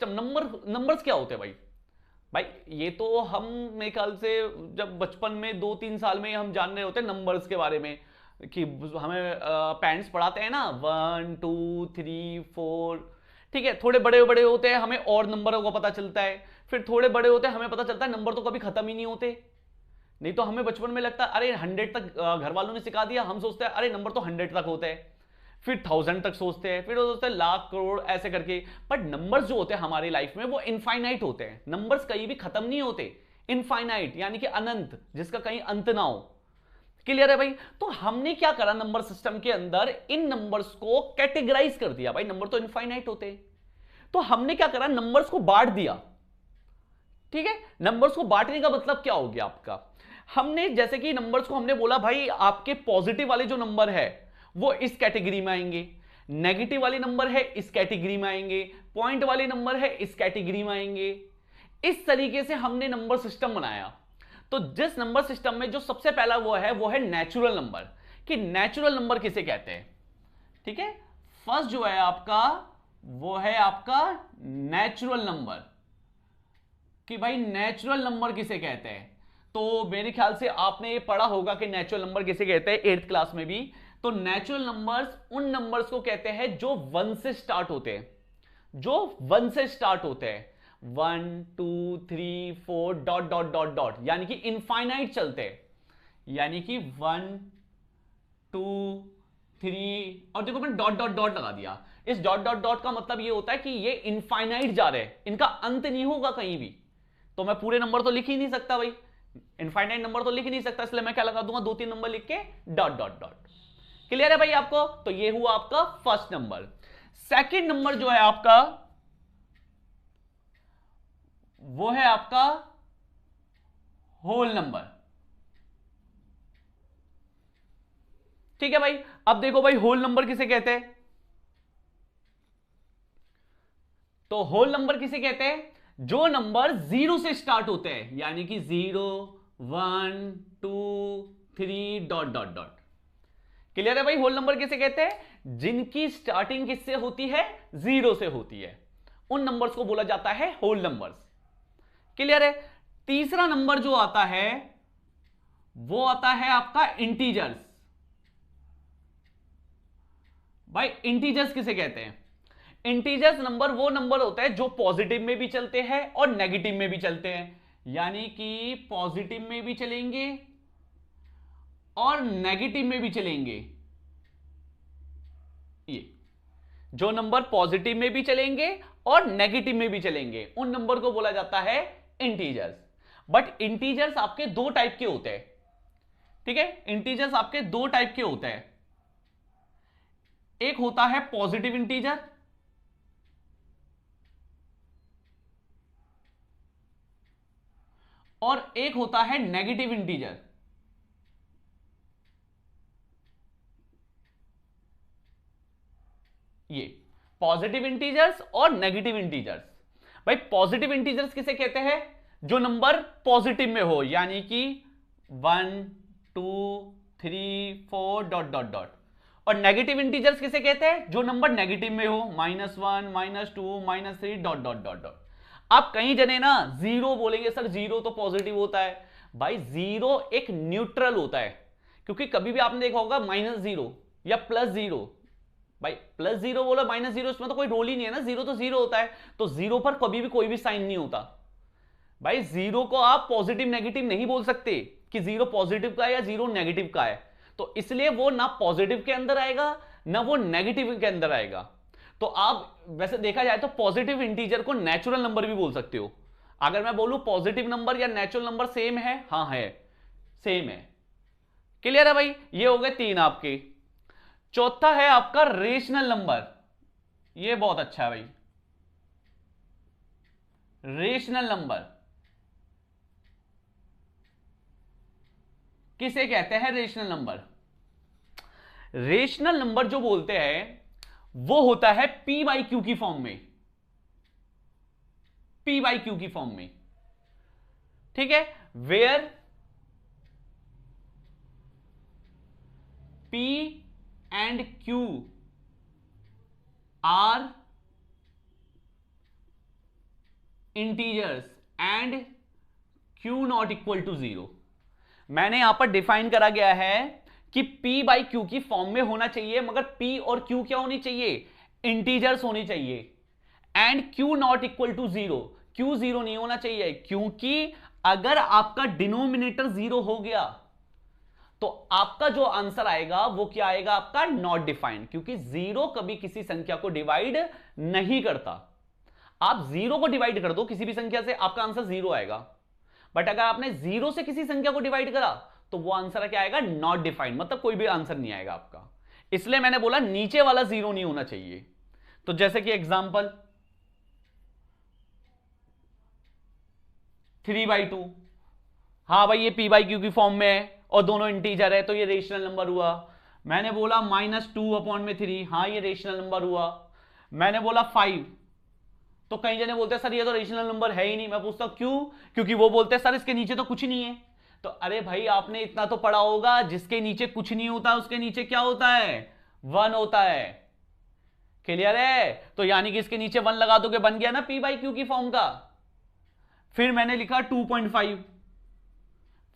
System, numbers क्या होते हैं भाई? भाई ये तो हम मेरे ख्याल से जब बचपन में 2-3 साल में हम जान रहे होते हैं नंबर्स के बारे में, कि हमें पेरेंट्स पढ़ाते हैं ना 1 2 3 4। ठीक है, थोड़े बड़े बड़े होते हैं हमें और नंबरों का पता चलता है, फिर थोड़े बड़े होते हैं हमें पता चलता है नंबर तो कभी खत्म ही नहीं होते। नहीं तो हमें बचपन में लगता है अरे 100 तक घर वालों ने सिखा दिया, हम सोचते हैं अरे नंबर तो 100 तक होते हैं, फिर 1000 तक सोचते हैं, फिर वो सोचते हैं लाख करोड़ ऐसे करके। बट नंबर्स जो होते हैं हमारी लाइफ में वो इनफाइनाइट होते हैं, नंबर्स कहीं भी खत्म नहीं होते। इनफाइनाइट यानी कि अनंत, जिसका कहीं अंत ना हो। क्लियर है भाई? तो हमने क्या करा नंबर सिस्टम के अंदर, इन नंबर्स को कैटेगराइज कर दिया। भाई नंबर तो इनफाइनाइट होते हैं, तो हमने क्या करा नंबर्स को बांट दिया। ठीक है, नंबर्स को बांटने का मतलब क्या हो गया आपका, हमने जैसे कि नंबर्स को हमने बोला भाई आपके पॉजिटिव वाले जो नंबर है वो इस कैटेगरी में आएंगे, नेगेटिव वाले नंबर है इस कैटेगरी में आएंगे, पॉइंट वाले नंबर है इस कैटेगरी में आएंगे। इस तरीके से हमने नंबर सिस्टम बनाया। तो जिस नंबर सिस्टम में जो सबसे पहला वो है नेचुरल नंबर, कि नेचुरल नंबर किसे कहते हैं। ठीक है, फर्स्ट जो है आपका वो है आपका नेचुरल नंबर, कि भाई नेचुरल नंबर किसे कहते हैं। तो मेरे ख्याल से आपने ये पढ़ा होगा कि नेचुरल नंबर किसे कहते हैं 8th क्लास में भी। तो नेचुरल नंबर्स उन नंबर्स को कहते हैं जो 1 से स्टार्ट होते हैं, जो 1 से स्टार्ट होते हैं, 1 2 3 4 डॉट डॉट डॉट डॉट, यानी कि इनफाइनाइट चलते हैं, यानी कि 1 2 3, और देखो मैंने डॉट डॉट डॉट लगा दिया। इस डॉट डॉट डॉट का मतलब ये होता है कि ये इनफाइनाइट जा रहे हैं, इनका अंत नहीं होगा कहीं भी। तो मैं पूरे नंबर तो लिख ही नहीं सकता भाई, इनफाइनाइट नंबर तो लिख ही नहीं सकता, इसलिए मैं क्या लगा दूंगा 2-3 नंबर लिख के डॉट डॉट डॉट। क्लियर है भाई आपको? तो ये हुआ आपका फर्स्ट नंबर। सेकंड नंबर जो है आपका वो है आपका होल नंबर। ठीक है भाई, अब देखो भाई होल नंबर किसे कहते हैं। तो होल नंबर किसे कहते हैं, जो नंबर 0 से स्टार्ट होते हैं, यानी कि 0 1 2 3 डॉट डॉट डॉट। क्लियर है भाई? होल नंबर किसे कहते हैं, जिनकी स्टार्टिंग किससे होती है, 0 से होती है, उन नंबर्स को बोला जाता है होल नंबर्स। क्लियर है? तीसरा नंबर जो आता है वो आता है आपका इंटीजर्स। भाई इंटीजर्स किसे कहते हैं, इंटीजर्स नंबर वो नंबर होता है जो पॉजिटिव में भी चलते हैं और नेगेटिव में भी चलते हैं, यानी कि पॉजिटिव में भी चलेंगे और नेगेटिव में भी चलेंगे। ये जो नंबर पॉजिटिव में भी चलेंगे और नेगेटिव में भी चलेंगे उन नंबर को बोला जाता है इंटीजर्स। बट इंटीजर्स आपके दो टाइप के होते हैं। ठीक है, इंटीजर्स आपके दो टाइप के होते हैं, एक होता है पॉजिटिव इंटीजर और एक होता है नेगेटिव इंटीजर। ये पॉजिटिव इंटीजर्स और नेगेटिव इंटीजर्स। भाई पॉजिटिव इंटीजर्स किसे कहते हैं, जो नंबर पॉजिटिव में हो, यानी कि 1 2 3 4 डॉट डॉट डॉट। और नेगेटिव इंटीजर्स किसे कहते हैं, जो नंबर नेगेटिव में हो, -1 -2 -3 डॉट डॉट डॉट डॉट। आप कहीं जने ना जीरो बोलेंगे, सर जीरो तो पॉजिटिव होता है। भाई जीरो एक न्यूट्रल होता है, क्योंकि कभी भी आपने देखा होगा -0 या +0, भाई +0 बोलो -0, इसमें तो कोई रोल ही नहीं है ना, जीरो तो जीरो होता है। तो जीरो पर कभी भी कोई भी साइन नहीं होता। भाई जीरो को आप पॉजिटिव नेगेटिव नहीं बोल सकते कि जीरो पॉजिटिव का है या जीरो नेगेटिव का है, तो इसलिए वो ना पॉजिटिव के अंदर आएगा ना वो नेगेटिव के अंदर आएगा। तो आप वैसे देखा जाए तो पॉजिटिव इंटीजर को नेचुरल नंबर भी बोल सकते हो। अगर मैं बोलूं पॉजिटिव नंबर या नेचुरल नंबर सेम है, हाँ है, सेम है। क्लियर है भाई? ये हो गए 3 आपके। चौथा है आपका रेशनल नंबर। ये बहुत अच्छा है भाई, रेशनल नंबर किसे कहते हैं, रेशनल नंबर। रेशनल नंबर जो बोलते हैं वो होता है पी बाई क्यू की फॉर्म में, पी बाई क्यू की फॉर्म में। ठीक है, where P and Q are integers and Q not equal to 0। मैंने यहां पर डिफाइन करा गया है कि p बाई क्यू की फॉर्म में होना चाहिए, मगर p और q क्या होनी चाहिए, इंटीजर्स होनी चाहिए, and q not equal to 0। q 0 नहीं होना चाहिए, क्योंकि अगर आपका डिनोमिनेटर 0 हो गया तो आपका जो आंसर आएगा वो क्या आएगा, आपका नॉट डिफाइंड, क्योंकि 0 कभी किसी संख्या को डिवाइड नहीं करता। आप 0 को डिवाइड कर दो किसी भी संख्या से, आपका आंसर 0 आएगा, बट अगर आपने 0 से किसी संख्या को डिवाइड करा तो वो आंसर क्या आएगा, नॉट डिफाइंड, मतलब कोई भी आंसर नहीं आएगा आपका। इसलिए मैंने बोला नीचे वाला 0 नहीं होना चाहिए। तो जैसे कि एग्जांपल 3/2, हाँ भाई ये p बाई क्यू की फॉर्म में है और दोनों इंटीजर है तो ये रेशनल नंबर हुआ। मैंने बोला -2/3, हाँ ये रेशनल नंबर हुआ। मैंने बोला 5, तो कई जने बोलते हैं सर ये तो रेशनल नंबर है ही नहीं। मैं पूछता हूं क्यों, क्योंकि वो बोलते हैं सर इसके नीचे तो कुछ नहीं है। तो अरे भाई आपने इतना तो पढ़ा होगा, जिसके नीचे कुछ नहीं होता उसके नीचे क्या होता है, 1 होता है। क्लियर है? तो यानी कि इसके नीचे 1 लगा दोगे, बन गया ना p बाई क्यू की फॉर्म का। फिर मैंने लिखा 2.5,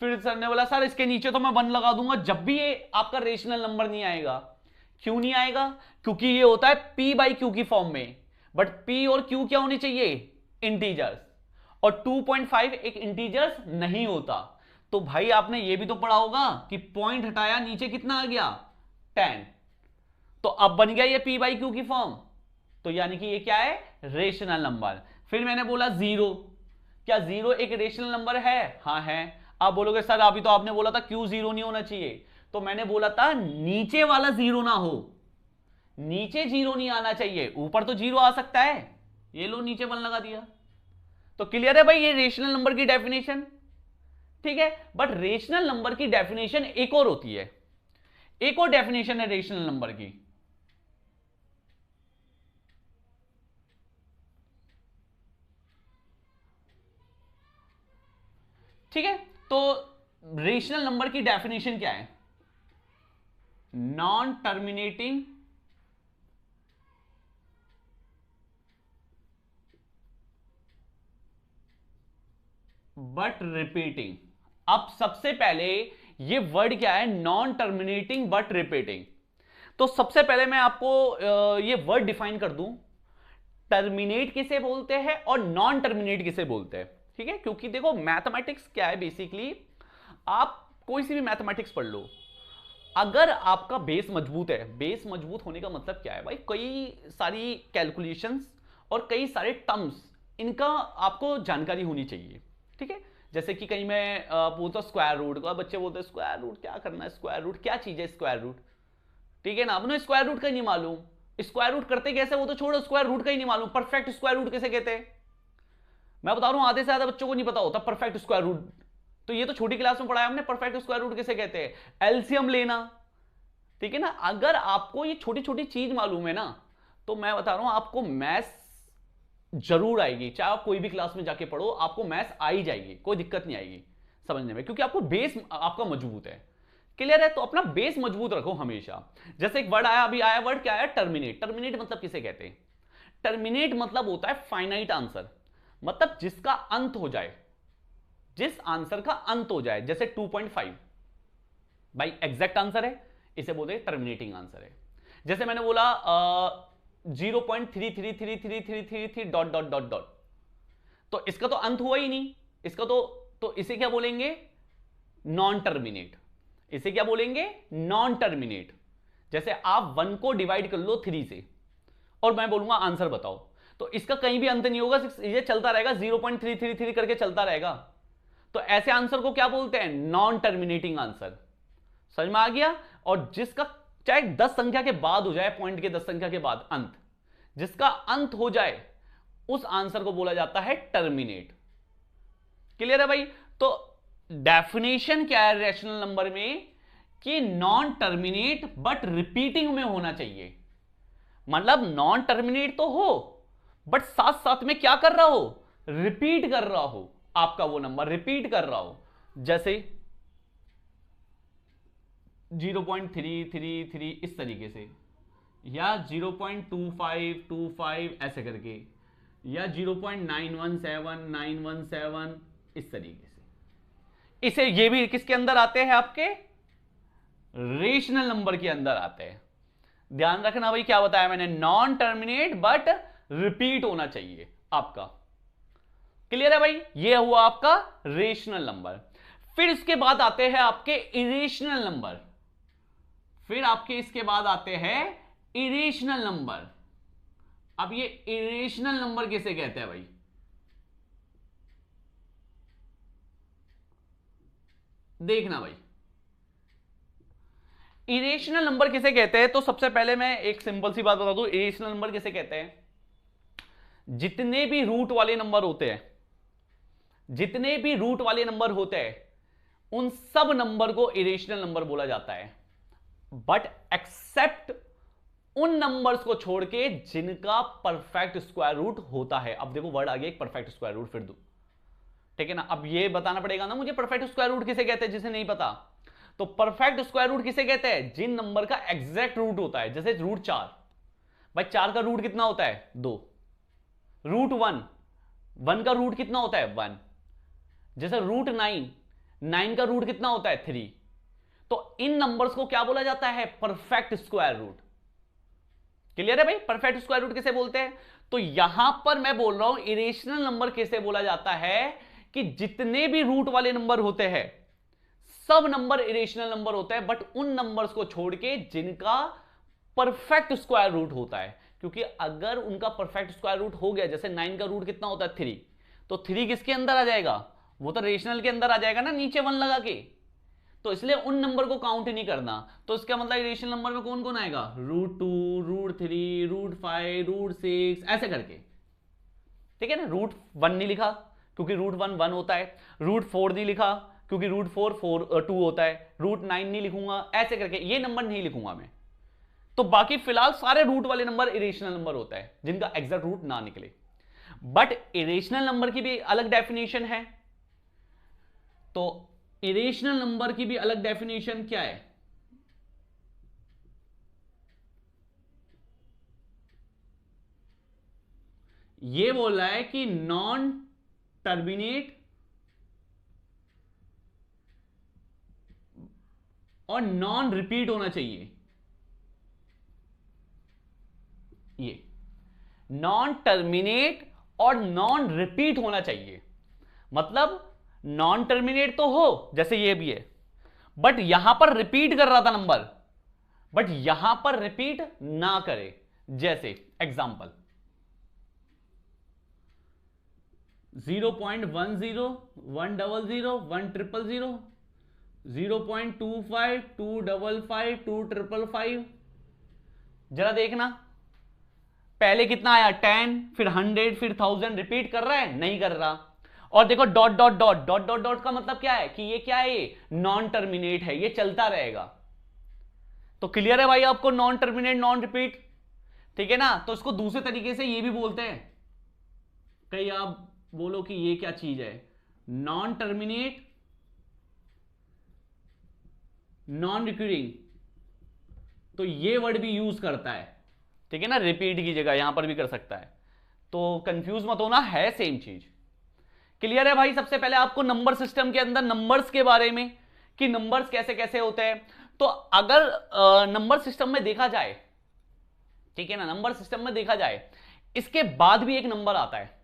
फिर सर ने बोला सर इसके नीचे तो मैं 1 लगा दूंगा, जब भी ये आपका रेशनल नंबर नहीं आएगा। क्यों नहीं आएगा, क्योंकि ये होता है p बाई क्यू की फॉर्म में, बट p और q क्या होनी चाहिए, इंटीजर्स, और 2.5 एक इंटीजर्स नहीं होता। तो भाई आपने ये भी तो पढ़ा होगा कि पॉइंट हटाया नीचे कितना आ गया, 10, तो अब बन गया ये p बाई क्यू की फॉर्म। तो यानी कि ये क्या है, रेशनल नंबर। फिर मैंने बोला 0, क्या 0 एक रेशनल नंबर है, हाँ है। आप बोलोगे सर अभी तो आपने बोला था क्यू 0 नहीं होना चाहिए, तो मैंने बोला था नीचे वाला 0 ना हो, नीचे 0 नहीं आना चाहिए, ऊपर तो 0 आ सकता है। ये लो नीचे 1 लगा दिया। तो क्लियर है भाई ये रेशनल नंबर की डेफिनेशन, ठीक है। बट रेशनल नंबर की डेफिनेशन एक और होती है, एक और डेफिनेशन है रेशनल नंबर की। ठीक है, तो रेशनल नंबर की डेफिनेशन क्या है, नॉन टर्मिनेटिंग बट रिपीटिंग। अब सबसे पहले ये वर्ड क्या है, नॉन टर्मिनेटिंग बट रिपीटिंग। तो सबसे पहले मैं आपको ये वर्ड डिफाइन कर दूं, टर्मिनेट किसे बोलते हैं और नॉन टर्मिनेट किसे बोलते हैं, ठीक है। क्योंकि देखो मैथमेटिक्स क्या है, बेसिकली आप कोई सी भी मैथमेटिक्स पढ़ लो, अगर आपका बेस मजबूत है, बेस मजबूत होने का मतलब क्या है भाई, कई सारी कैलकुलेशंस और कई सारे टर्म्स, इनका आपको जानकारी होनी चाहिए, ठीक है। जैसे कि कहीं मैं बोलता हूँ स्क्वायर रूट का, बच्चे बोलते हैं स्क्वायर रूट क्या करना है, स्क्वायर रूट क्या चीज है, स्क्वायर रूट, ठीक है ना। अपने स्क्वायर रूट का ही नहीं मालूम, स्क्वायर रूट करते कैसे वो तो छोड़ो, स्क्वायर रूट का ही नहीं मालूम, परफेक्ट स्क्वायर रूट कैसे कहते हैं, मैं बता रहा हूं आधे से ज्यादा बच्चों को नहीं पता होता परफेक्ट स्क्वायर रूट। तो ये तो छोटी क्लास में पढ़ाया हमने, परफेक्ट स्क्वायर रूट किसे कहते हैं, एलसीएम लेना, ठीक है ना। अगर आपको ये छोटी छोटी चीज मालूम है ना, तो मैं बता रहा हूं आपको मैथ्स जरूर आएगी, चाहे आप कोई भी क्लास में जाके पढ़ो, आपको मैथ्स आ ही जाएगी, कोई दिक्कत नहीं आएगी समझने में, क्योंकि आपको बेस आपका मजबूत है। क्लियर है? तो अपना बेस मजबूत रखो हमेशा। जैसे एक वर्ड आया, अभी आया वर्ड क्या है, टर्मिनेट। टर्मिनेट मतलब किसे कहते हैं, टर्मिनेट मतलब होता है फाइनाइट आंसर, मतलब जिसका अंत हो जाए, जिस आंसर का अंत हो जाए। जैसे 2.5 भाई एग्जैक्ट आंसर है, इसे बोलते हैं टर्मिनेटिंग आंसर है। जैसे मैंने बोला 0.333333 डॉट डॉट डॉट डॉट, तो इसका तो अंत हुआ ही नहीं, इसका तो इसे क्या बोलेंगे, नॉन टर्मिनेट। इसे क्या बोलेंगे, नॉन टर्मिनेट। जैसे आप 1 को डिवाइड कर लो 3 से और मैं बोलूंगा आंसर बताओ, तो इसका कहीं भी अंत नहीं होगा, ये चलता रहेगा, 0.333 करके चलता रहेगा। तो ऐसे आंसर को क्या बोलते हैं, नॉन टर्मिनेटिंग आंसर। समझ में आ गया? और जिसका चाहे 10 संख्या के बाद हो जाए, पॉइंट के 10 संख्या के बाद अंत, जिसका अंत हो जाए उस आंसर को बोला जाता है टर्मिनेट। क्लियर है भाई? तो डेफिनेशन क्या है रैशनल नंबर में, कि नॉन टर्मिनेट बट रिपीटिंग में होना चाहिए। मतलब नॉन टर्मिनेट तो हो, बट साथ साथ में क्या कर रहा हो, रिपीट कर रहा हो, आपका वो नंबर रिपीट कर रहा हो। जैसे 0.333 इस तरीके से, या 0.2525 ऐसे करके, या 0.917917 इस तरीके से। इसे ये भी किसके अंदर आते हैं, आपके रेशनल नंबर के अंदर आते हैं। ध्यान रखना भाई, क्या बताया मैंने, नॉन टर्मिनेट बट रिपीट होना चाहिए आपका। क्लियर है भाई, ये हुआ आपका रेशनल नंबर। फिर इसके बाद आते हैं आपके इरेशनल नंबर। फिर आपके इसके बाद आते हैं इरेशनल नंबर। अब ये इरेशनल नंबर किसे कहते हैं भाई, देखना भाई, इरेशनल नंबर किसे कहते हैं। तो सबसे पहले मैं एक सिंपल सी बात बता दूं, इरेशनल नंबर किसे कहते हैं, जितने भी रूट वाले नंबर होते हैं, जितने भी रूट वाले नंबर होते हैं, उन सब नंबर को इरेशनल नंबर बोला जाता है, बट एक्सेप्ट उन नंबर्स को छोड़ के जिनका परफेक्ट स्क्वायर रूट होता है। अब देखो वर्ड आ गया एक, परफेक्ट स्क्वायर रूट, फिर दो, ठीक है ना। अब ये बताना पड़ेगा ना मुझे, परफेक्ट स्क्वायर रूट किसे कहते हैं, जिसे नहीं पता। तो परफेक्ट स्क्वायर रूट किसे कहते हैं, जिन नंबर का एग्जैक्ट रूट होता है। जैसे रूट 4, भाई 4 का रूट कितना होता है, 2। रूट 1 का रूट कितना होता है, 1। जैसे रूट 9 का रूट कितना होता है, 3। तो इन नंबर्स को क्या बोला जाता है, परफेक्ट स्क्वायर रूट। क्लियर है भाई, परफेक्ट स्क्वायर रूट किसे बोलते हैं। तो यहां पर मैं बोल रहा हूं इरेशनल नंबर किसे बोला जाता है, कि जितने भी रूट वाले नंबर होते हैं, सब नंबर इरेशनल नंबर होते हैं, बट उन नंबर्स को छोड़ के जिनका परफेक्ट स्क्वायर रूट होता है। क्योंकि अगर उनका परफेक्ट स्क्वायर रूट हो गया, जैसे 9 का रूट कितना होता है, 3, तो 3 किसके अंदर आ जाएगा, वो तो रेशनल के अंदर आ जाएगा ना, नीचे 1 लगा के। तो इसलिए उन नंबर को काउंट नहीं करना। तो इसका मतलब रेशनल नंबर में कौन कौन आएगा, रूट 2, रूट 3, रूट 5, रूट 6, ऐसे करके, ठीक है ना। रूट 1 नहीं लिखा क्योंकि रूट 1 होता है, रूट 4 नहीं लिखा क्योंकि रूट 4 2 होता है, रूट 9 नहीं लिखूंगा, ऐसे करके ये नंबर नहीं लिखूंगा मैं। तो बाकी फिलहाल सारे रूट वाले नंबर इरेशनल नंबर होता है, जिनका एग्जैक्ट रूट ना निकले। बट इरेशनल नंबर की भी अलग डेफिनेशन है। तो इरेशनल नंबर की भी अलग डेफिनेशन क्या है, ये बोल रहा है कि नॉन टर्मिनेट और नॉन रिपीट होना चाहिए। ये नॉन टर्मिनेट और नॉन रिपीट होना चाहिए। मतलब नॉन टर्मिनेट तो हो, जैसे ये भी है, बट यहां पर रिपीट कर रहा था नंबर, बट यहां पर रिपीट ना करे। जैसे एग्जांपल 0.10, 100, 100, 1000, 0.25, 255, 2555। जरा देखना पहले कितना आया, 10, फिर 100, फिर 1000। रिपीट कर रहा है, नहीं कर रहा। और देखो dot dot dot dot dot dot का मतलब क्या है, कि ये क्या है, ये नॉन टर्मिनेट है, ये चलता रहेगा। तो क्लियर है भाई आपको, नॉन टर्मिनेट नॉन रिपीट, ठीक है ना। तो इसको दूसरे तरीके से ये भी बोलते हैं, कहीं आप बोलो कि ये क्या चीज है, नॉन टर्मिनेट नॉन रिक्यूरिंग, तो ये वर्ड भी यूज करता है, ठीक है ना, रिपीट की जगह यहां पर भी कर सकता है। तो कंफ्यूज मत होना, है सेम चीज। क्लियर है भाई। सबसे पहले आपको नंबर सिस्टम के अंदर नंबर्स के बारे में, कि नंबर्स कैसे कैसे होते हैं। तो अगर नंबर सिस्टम में देखा जाए, ठीक है ना, नंबर सिस्टम में देखा जाए, इसके बाद भी एक नंबर आता है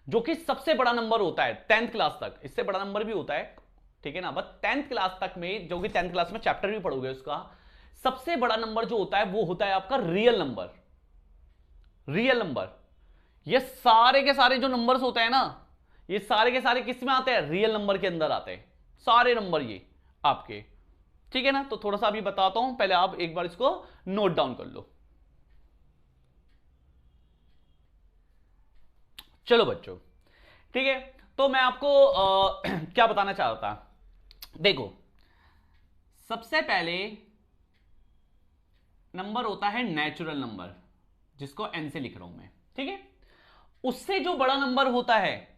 जो कि सबसे बड़ा नंबर होता है 10th क्लास तक। इससे बड़ा नंबर भी होता है, ठीक है ना, बस 10th क्लास तक में, जो कि 10th क्लास में चैप्टर भी पढ़ोगे उसका, सबसे बड़ा नंबर जो होता है वो होता है आपका रियल नंबर। रियल नंबर, ये सारे के सारे जो नंबर्स होते हैं ना, ये सारे के सारे किस में आते हैं, रियल नंबर के अंदर आते हैं सारे नंबर ये आपके, ठीक है ना। तो थोड़ा सा अभी बताता हूं, पहले आप एक बार इसको नोट डाउन कर लो। चलो बच्चों, ठीक है। तो मैं आपको क्या बताना चाहता था, देखो सबसे पहले नंबर होता है नेचुरल नंबर, जिसको n से लिख रहा हूं मैं, ठीक है। उससे जो बड़ा नंबर होता है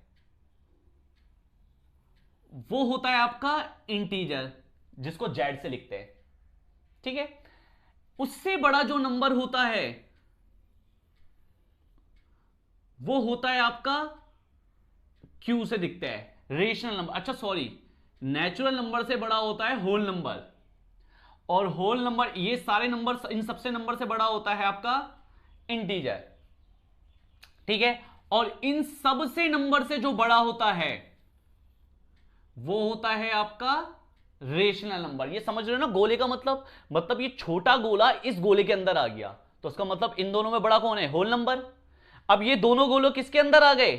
वो होता है आपका इंटीजर, जिसको z से लिखते हैं, ठीक है। उससे बड़ा जो नंबर होता है वो होता है आपका क्यू से दिखता है रेशनल नंबर। अच्छा सॉरी, नेचुरल नंबर से बड़ा होता है होल नंबर, और होल नंबर ये सारे नंबर इन सबसे नंबर से बड़ा होता है आपका इंटीजर, ठीक है। और इन सब से नंबर से जो बड़ा होता है वो होता है आपका रेशनल नंबर। ये समझ रहे हो ना गोले का मतलब ये छोटा गोला इस गोले के अंदर आ गया, तो उसका मतलब इन दोनों में बड़ा कौन है, होल नंबर। अब ये दोनों गोले किसके अंदर आ गए,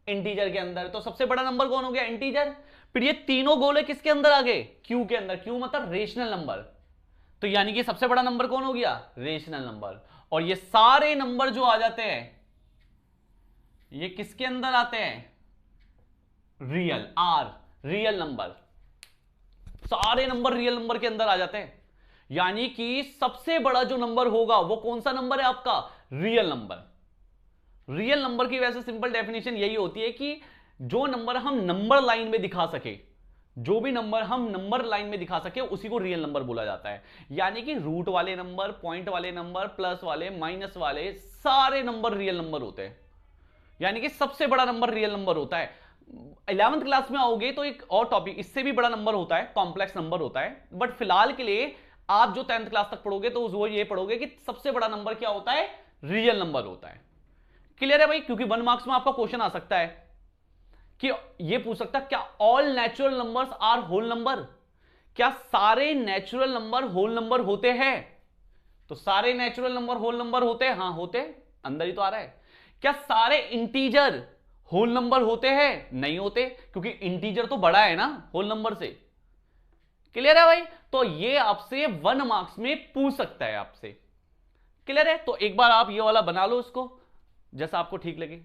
इंटीजर के अंदर, तो सबसे बड़ा नंबर कौन हो गया, इंटीजर। फिर ये तीनों गोले किसके अंदर आ गए, क्यू के अंदर, क्यू मतलब रेशनल नंबर, तो यानी कि सबसे बड़ा नंबर कौन हो गया, रेशनल नंबर। और ये सारे नंबर जो आ जाते हैं ये किसके अंदर आते हैं, रियल, आर, रियल नंबर। सारे नंबर रियल नंबर के अंदर आ जाते हैं, यानी कि सबसे बड़ा जो नंबर होगा वो कौन सा नंबर है आपका, रियल नंबर। रियल नंबर की वैसे सिंपल डेफिनेशन यही होती है कि जो नंबर हम नंबर लाइन में दिखा सके, जो भी नंबर हम नंबर लाइन में दिखा सके उसी को रियल नंबर बोला जाता है। यानी कि रूट वाले नंबर, पॉइंट वाले नंबर, प्लस वाले, माइनस वाले, सारे नंबर रियल नंबर होते हैं, यानी कि सबसे बड़ा नंबर रियल नंबर होता है। 11th क्लास में आओगे तो एक और टॉपिक इससे भी बड़ा नंबर होता है, कॉम्प्लेक्स नंबर होता है, बट फिलहाल के लिए आप जो 10th क्लास तक पढ़ोगे तो वो ये पढ़ोगे कि सबसे बड़ा नंबर क्या होता है, रियल नंबर होता है। क्लियर है भाई, क्योंकि 1 मार्क्स में आपका क्वेश्चन आ सकता है कि ये पूछ सकता है क्या all natural numbers are whole number, क्या सारे नेचुरल नंबर होल नंबर होते हैं, तो सारे नेचुरल नंबर होल नंबर होते हैं, हाँ होते, अंदर ही तो आ रहा है। क्या सारे इंटीजर होल नंबर होते हैं, नहीं होते, क्योंकि इंटीजर तो बड़ा है ना होल नंबर से। क्लियर है भाई, तो ये आपसे 1 मार्क्स में पूछ सकता है आपसे। क्लियर है, तो एक बार आप ये वाला बना लो इसको जैसा आपको ठीक लगे।